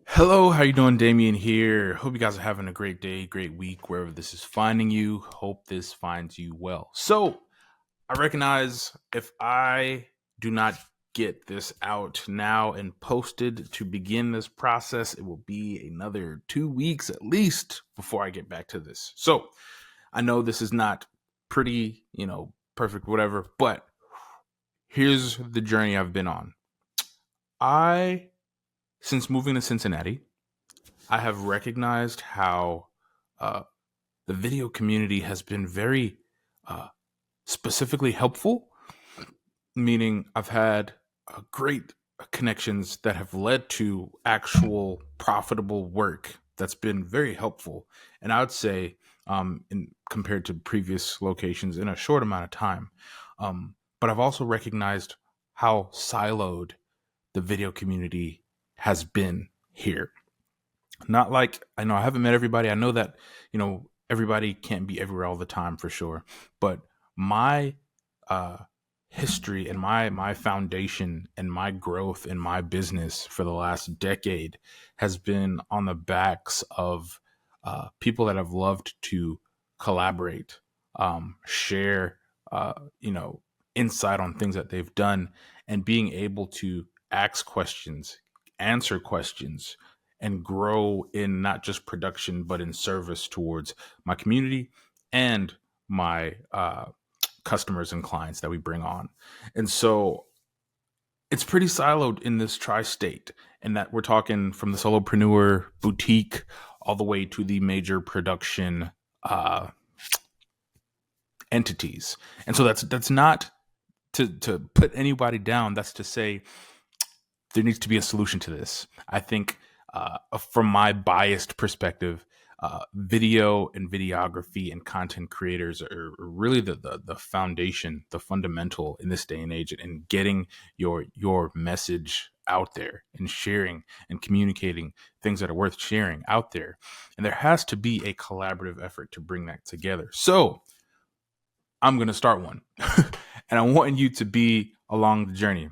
Hello, how you doing? Damien here. Hope you guys are having a great day, great week, wherever this is finding you. Hope this finds you well. So, I recognize if I do not get this out now and posted to begin this process, it will be another 2 weeks at least before I get back to this. So, I know this is not pretty, perfect, whatever, but here's the journey I've been on. I, since moving to Cincinnati, I have recognized how uh, the video community has been very uh, specifically helpful, meaning I've had great connections that have led to actual profitable work that's been very helpful. And I would say, compared to previous locations in a short amount of time. But I've also recognized how siloed the video community has been here. Not like I know I haven't met everybody. I know that, everybody can't be everywhere all the time for sure. But my uh history and my foundation and my growth in my business for the last decade has been on the backs of people that have loved to collaborate, share, you know, insight on things that they've done, and being able to ask questions, answer questions, and grow in not just production but in service towards my community and my customers and clients that we bring on. And so it's pretty siloed in this tri-state, and that we're talking from the solopreneur boutique all the way to the major production uh, entities. And so that's not to put anybody down. That's to say there needs to be a solution to this. I think, from my biased perspective, video and videography and content creators are really the foundation, the fundamental in this day and age, and getting your message out there and sharing and communicating things that are worth sharing out there. And there has to be a collaborative effort to bring that together. So I'm going to start one, and I want you to be along the journey.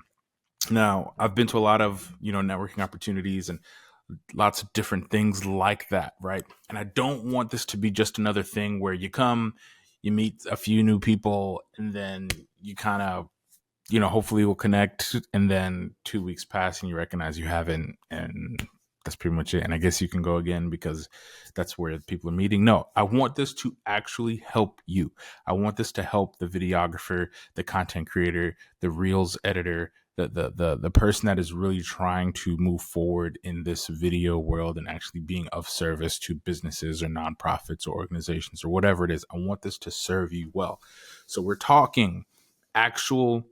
Now, I've been to a lot of, networking opportunities and lots of different things like that, right? And I don't want this to be just another thing where you come, you meet a few new people, and then you kind of, hopefully will connect, and then 2 weeks pass and you recognize you haven't, and that's pretty much it. And I guess you can go again because that's where people are meeting. No, I want this to actually help you. I want this to help the videographer, the content creator, the reels editor, the person that is really trying to move forward in this video world and actually being of service to businesses or nonprofits or organizations or whatever it is. I want this to serve you well. So we're talking actual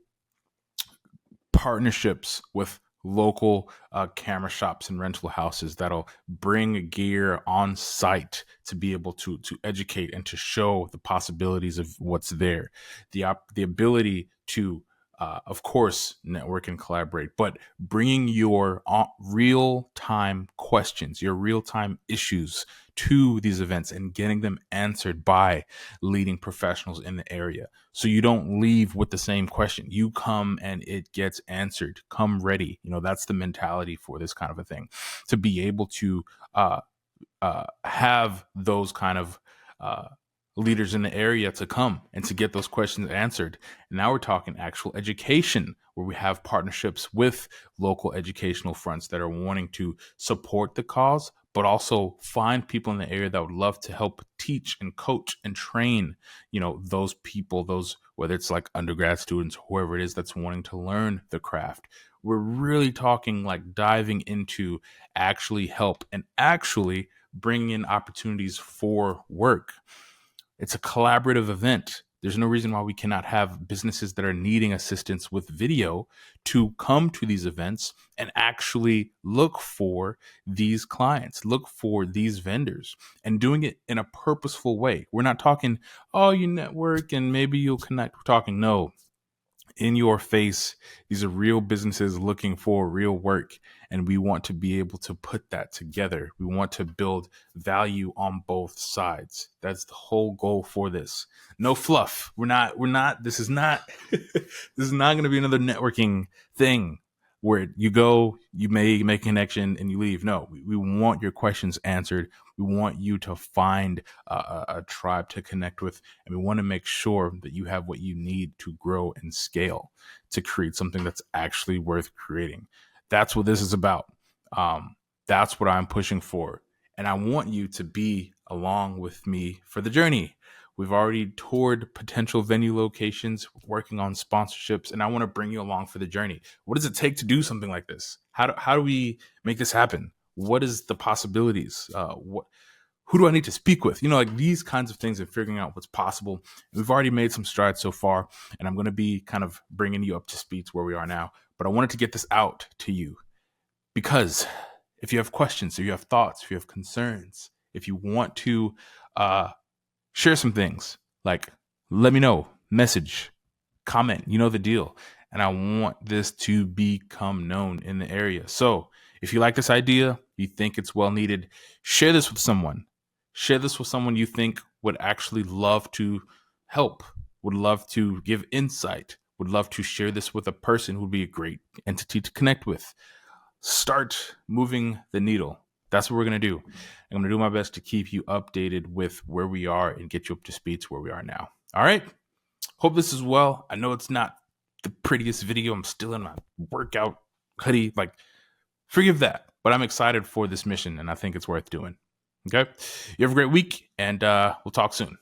partnerships with local camera shops and rental houses that'll bring gear on site to be able to educate and to show the possibilities of what's there, the ability to of course network and collaborate, but bringing your real time questions, your real time issues to these events and getting them answered by leading professionals in the area. So you don't leave with the same question. You come and it gets answered. Come ready. That's the mentality for this kind of a thing. To be able to have those kind of leaders in the area to come and to get those questions answered. And now we're talking actual education, where we have partnerships with local educational fronts that are wanting to support the cause, but also find people in the area that would love to help teach and coach and train, those people, those, whether it's like undergrad students, whoever it is that's wanting to learn the craft. We're really talking like diving into actually help and actually bringing in opportunities for work. It's a collaborative event. There's no reason why we cannot have businesses that are needing assistance with video to come to these events and actually look for these clients, look for these vendors, and doing it in a purposeful way. We're not talking, oh, you network and maybe you'll connect. We're talking, no, in your face. These are real businesses looking for real work, and we want to be able to put that together. We want to build value on both sides. That's the whole goal for this. No fluff. We're not this is not this is not going to be another networking thing. where you go, you may make a connection and you leave. No, we want your questions answered. We want you to find a tribe to connect with, and we want to make sure that you have what you need to grow and scale to create something that's actually worth creating. That's what this is about. That's what I'm pushing for. And I want you to be along with me for the journey. We've already toured potential venue locations, working on sponsorships, and I want to bring you along for the journey. What does it take to do something like this? How do we make this happen? What is the possibilities? Who do I need to speak with? Like these kinds of things and figuring out what's possible. We've already made some strides so far, and I'm going to be kind of bringing you up to speed to where we are now. But I wanted to get this out to you because if you have questions, if you have thoughts, if you have concerns, if you want to share some things, like let me know, message, comment, you know the deal. And I want this to become known in the area. So if you like this idea, you think it's well needed, share this with someone. Share this with someone you think would actually love to help, would love to give insight, would love to share this with a person who would be a great entity to connect with. Start moving the needle. That's what we're going to do. I'm going to do my best to keep you updated with where we are and get you up to speed to where we are now. All right. Hope this is well. I know it's not the prettiest video. I'm still in my workout hoodie. Like, forgive that. But I'm excited for this mission, and I think it's worth doing. Okay. You have a great week, and we'll talk soon.